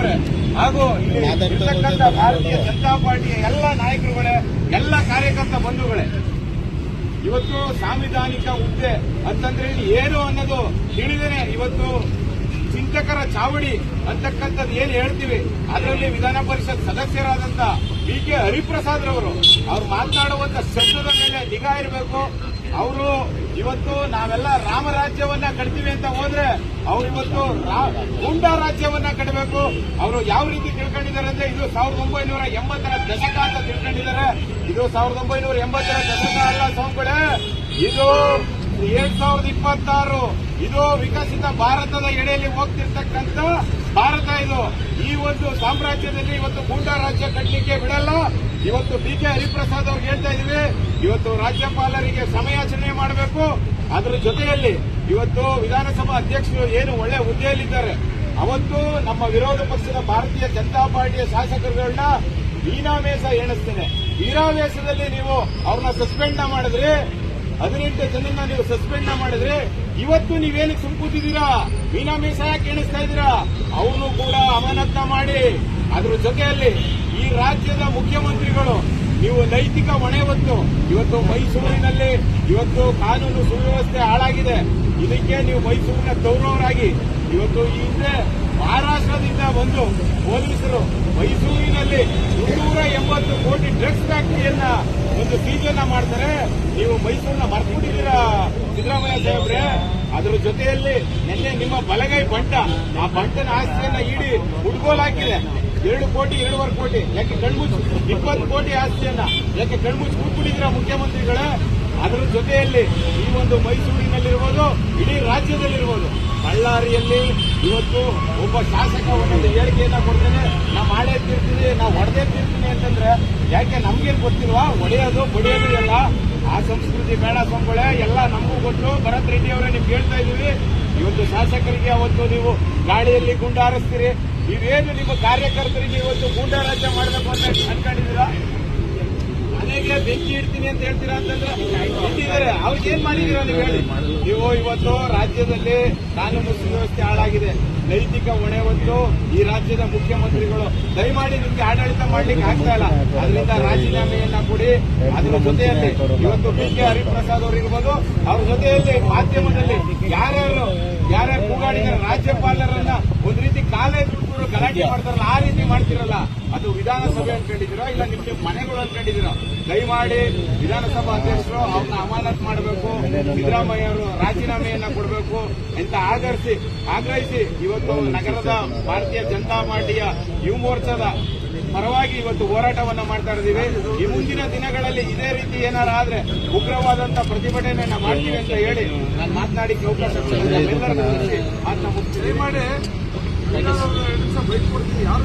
ಅವರೇ ಹಾಗೂ ಇಲ್ಲಿ ಇರ್ತಕ್ಕಂಥ ಭಾರತೀಯ ಜನತಾ ಪಾರ್ಟಿಯ ಎಲ್ಲ ನಾಯಕರುಗಳೇ, ಎಲ್ಲ ಕಾರ್ಯಕರ್ತ ಬಂಧುಗಳೇ, ಇವತ್ತು ಸಾಂವಿಧಾನಿಕ ಹುದ್ದೆ ಅಂತಂದ್ರೆ ಏನು ಅನ್ನೋದು ತಿಳಿದೇನೆ ಇವತ್ತು ಚಿಂತಕರ ಚಾವಡಿ ಅಂತಕ್ಕಂಥದ್ದು ಏನ್ ಹೇಳ್ತೀವಿ, ಅದರಲ್ಲಿ ವಿಧಾನ ಪರಿಷತ್ ಸದಸ್ಯರಾದಂತ ಬಿ.ಕೆ. ಹರಿಪ್ರಸಾದ್ ರವರು ಅವ್ರು ಮಾತನಾಡುವಂತ ಶಬ್ದದ ಮೇಲೆ ನಿಗಾ ಇರಬೇಕು. ಅವರು ಇವತ್ತು ನಾವೆಲ್ಲ ರಾಮರಾಜ್ಯವನ್ನ ಕಟ್ತೀವಿ ಅಂತ ಹೋದ್ರೆ ಅವ್ರು ಇವತ್ತು ಗೂಂಡಾ ರಾಜ್ಯವನ್ನ ಕಟ್ಟಬೇಕು. ಅವರು ಯಾವ ರೀತಿ ತಿಳ್ಕೊಂಡಿದ್ದಾರೆ ಅಂದ್ರೆ ಇದು 1980ರ ದಶಕ ಅಂತ ತಿಳ್ಕೊಂಡಿದ್ದಾರೆ. ಇದು 1980ರ ದಶಕ ಅಲ್ಲ ಸ್ವಾಮಿಗಳೇ, ಇದು 2026 ಇದು ವಿಕಸಿತ ಭಾರತದ ಎಡೆಯಲ್ಲಿ ಹೋಗ್ತಿರ್ತಕ್ಕಂಥ ಭಾರತ. ಇದು ಈ ಒಂದು ಸಾಮ್ರಾಜ್ಯದಲ್ಲಿ ಇವತ್ತು ಗೂಂಡಾ ರಾಜ್ಯ ಕಟ್ಟಲಿಕ್ಕೆ ಬಿಡಲ್ಲ. ಇವತ್ತು ಬಿ.ಕೆ. ಹರಿಪ್ರಸಾದ್ ಅವ್ರಿಗೆ ಹೇಳ್ತಾ ಇದೀವಿ, ಇವತ್ತು ರಾಜ್ಯಪಾಲರಿಗೆ ಸಮಯಾಚರಣೆ ಮಾಡಬೇಕು. ಅದರ ಜೊತೆಯಲ್ಲಿ ಇವತ್ತು ವಿಧಾನಸಭಾ ಅಧ್ಯಕ್ಷರು ಏನು ಒಳ್ಳೆ ಹುದ್ದೆಯಲ್ಲಿದ್ದಾರೆ, ಅವತ್ತು ನಮ್ಮ ವಿರೋಧ ಪಕ್ಷದ ಭಾರತೀಯ ಜನತಾ ಪಾರ್ಟಿಯ ಶಾಸಕರುಗಳನ್ನ ಮೀನಾಮೇಷ ಎಣಿಸ್ತೇನೆ. ವೀರಾವೇಶದಲ್ಲಿ ನೀವು ಅವ್ರನ್ನ ಸಸ್ಪೆಂಡ್ ಮಾಡಿದ್ರಿ, 18 ಜನನ್ನ ನೀವು ಸಸ್ಪೆಂಡ್ ಮಾಡಿದ್ರೆ ಇವತ್ತು ನೀವೇನಕ್ಕೆ ಸುಮ್ಕೂತಿದ್ದೀರಾ? ಮೀನಾಮೇಷ ಯಾಕೆ ಎಣಿಸ್ತಾ ಇದ್ದೀರಾ? ಅವನು ಕೂಡ ಅಮಾನತ ಮಾಡಿ. ಅದ್ರ ಜೊತೆಯಲ್ಲಿ ಈ ರಾಜ್ಯದ ಮುಖ್ಯಮಂತ್ರಿಗಳು ನೀವು ನೈತಿಕ ಹೊಣೆ ಹೊತ್ತು ಇವತ್ತು ಮೈಸೂರಿನಲ್ಲಿ ಇವತ್ತು ಕಾನೂನು ಸುವ್ಯವಸ್ಥೆ ಹಾಳಾಗಿದೆ. ಇದಕ್ಕೆ ನೀವು ಮೈಸೂರಿನ ಗೌರವರಾಗಿ ಇವತ್ತು ಈ ಹಿಂದೆ ಮಹಾರಾಷ್ಟ್ರದಿಂದ ಬಂದು ಪೊಲೀಸರು ಮೈಸೂರಿನಲ್ಲಿ 280 ಕೋಟಿ ಡ್ರಗ್ಸ್ ಫ್ಯಾಕ್ಟರಿಯನ್ನ ಒಂದು ಸೀಜನ್ನ ಮಾಡ್ತಾರೆ. ನೀವು ಮೈಸೂರನ್ನ ಮರ್ತ್ಬಿಟ್ಟಿದ್ದೀರಾ ಸಿದ್ದರಾಮಯ್ಯ ಸಾಹೇಬ್ರೆ. ಅದರ ಜೊತೆಯಲ್ಲಿ ನಿನ್ನೆ ನಿಮ್ಮ ಬಲಗೈ ಬಂಟ, ಆ ಬಂಟನ ಆಸ್ತಿಯನ್ನ ಇಡೀ ಹುಡ್ಕೋಲಾಕಿದೆ. 2 ಕೋಟಿ 2.5 ಕೋಟಿ ಯಾಕೆ ಕಣ್ಮುಚ್ಚು, 20 ಕೋಟಿ ಆಸ್ತಿಯನ್ನ ಯಾಕೆ ಕಣ್ಮುಚ್ಚು ಕೂತ್ಬಿಟ್ಟಿದ್ದೀರಾ ಮುಖ್ಯಮಂತ್ರಿಗಳೇ. ಅದರ ಜೊತೆಯಲ್ಲಿ ಈ ಒಂದು ಮೈಸೂರಿನಲ್ಲಿರ್ಬೋದು, ಇಡೀ ರಾಜ್ಯದಲ್ಲಿರ್ಬೋದು, ಬಳ್ಳಾರಿಯಲ್ಲಿ ಇವತ್ತು ಒಬ್ಬ ಶಾಸಕ ಒಂದೊಂದು ಹೇಳಿಕೆಯನ್ನ ಕೊಡ್ತೇನೆ, ನಾವು ಮಾಡೇ ತೀರ್ತೀನಿ, ನಾವು ಹೊಡೆದೇ ತೀರ್ತೀನಿ ಅಂತಂದ್ರೆ ಯಾಕೆ ನಮ್ಗೇನು ಗೊತ್ತಿಲ್ವಾ? ಹೊಡೆಯೋದು ಬಡಿಯೋದು ಎಲ್ಲ ಆ ಸಂಸ್ಕೃತಿ ಬೇಡ ಸ್ವಾಮಿಗಳೇ. ಎಲ್ಲ ನಮಗೂ ಗೊತ್ತು. ಭರತ್ ರೆಡ್ಡಿ ಅವರೇ ನಿಮ್ಗೆ ಹೇಳ್ತಾ ಇದೀವಿ, ಇವತ್ತು ಶಾಸಕರಿಗೆ ಅವತ್ತು ನೀವು ಗಾಳಿಯಲ್ಲಿ ಗುಂಡು ಹಾರಿಸ್ತೀರಿ. ನೀವೇನು ನಿಮ್ಮ ಕಾರ್ಯಕರ್ತರಿಗೆ ಇವತ್ತು ಗೂಂಡಾ ರಾಜ್ಯ ಮಾಡಬೇಕು ಅಂತ ಅನ್ಕೊಂಡಿದ್ದೀರಾ? ಮನೆಗೆ ಬೆಂಕಿ ಇಡ್ತೀನಿ ಅಂತ ಹೇಳ್ತೀರಾ ಅಂತಂದ್ರೆ ಇಟ್ಟಿದ್ದಾರೆ. ಅವ್ರಿಗೆ ಏನ್ ಮಾಡಿದೀರಾ ನೀವು ಹೇಳಿ? ನೀವು ಇವತ್ತು ರಾಜ್ಯದಲ್ಲಿ ಕಾನೂನು ಸುವ್ಯವಸ್ಥೆ ಹಾಳಾಗಿದೆ. ನೈತಿಕ ಹೊಣೆ ಹೊತ್ತು ಈ ರಾಜ್ಯದ ಮುಖ್ಯಮಂತ್ರಿಗಳು ದಯಮಾಡಿ ನಿಮ್ಗೆ ಆಡಳಿತ ಮಾಡ್ಲಿಕ್ಕೆ ಆಗ್ತಾ ಇಲ್ಲ. ಅದರಿಂದ ರಾಜೀನಾಮೆಯನ್ನ ಕೊಡಿ. ಅದರ ಜೊತೆಯಲ್ಲಿ ಇವತ್ತು ಬಿ.ಕೆ. ಹರಿಪ್ರಸಾದ್ ಅವರು ಇರ್ಬೋದು, ಅವ್ರ ಜೊತೆಯಲ್ಲಿ ಮಾಧ್ಯಮದಲ್ಲಿ ಯಾರ್ಯಾರು ಕೂಗಾಡಿದ್ದಾರೆ, ರಾಜ್ಯಪಾಲರನ್ನ ಒಂದ್ ರೀತಿ ಕಾಲೇ ದುಡ್ಡು ಗಲಾಟೆ ಮಾಡ್ತಾರಲ್ಲ, ಆ ರೀತಿ ಮಾಡ್ತಿರಲ್ಲ. ಅದು ವಿಧಾನಸಭೆ ಅನ್ಕೊಂಡಿದ್ದೀರಾ ಇಲ್ಲ ನಿಮ್ಮ ಮನೆಗಳು ಅನ್ಕೊಂಡಿದ್ದೀರಾ? ದಯಮಾಡಿ ವಿಧಾನಸಭಾ ಅಧ್ಯಕ್ಷರು ಅವ್ರನ್ನ ಅಮಾನತ್ ಮಾಡಬೇಕು. ಸಿದ್ದರಾಮಯ್ಯ ಅವರು ರಾಜೀನಾಮೆಯನ್ನ ಕೊಡಬೇಕು ಅಂತ ಆಗ್ರಹಿಸಿ ಇವತ್ತು ನಗರದ ಭಾರತೀಯ ಜನತಾ ಪಾರ್ಟಿಯ ಯುವ ಮೋರ್ಚಾದ ಪರವಾಗಿ ಇವತ್ತು ಹೋರಾಟವನ್ನ ಮಾಡ್ತಾ ಇದ್ದೀವಿ. ಈ ಮುಂದಿನ ದಿನಗಳಲ್ಲಿ ಇದೇ ರೀತಿ ಏನಾರ ಆದ್ರೆ ಉಗ್ರವಾದಂತಹ ಪ್ರತಿಭಟನೆಯನ್ನ ಮಾಡ್ತೀವಿ ಅಂತ ಹೇಳಿ ನಾನು ಮಾತನಾಡಿಕ್ಕೆ ಅವಕಾಶ ಎಲ್ಲರಿಗೂ ಮಾತನ್ನ ಮುಗಿಸ್ತೀನಿ.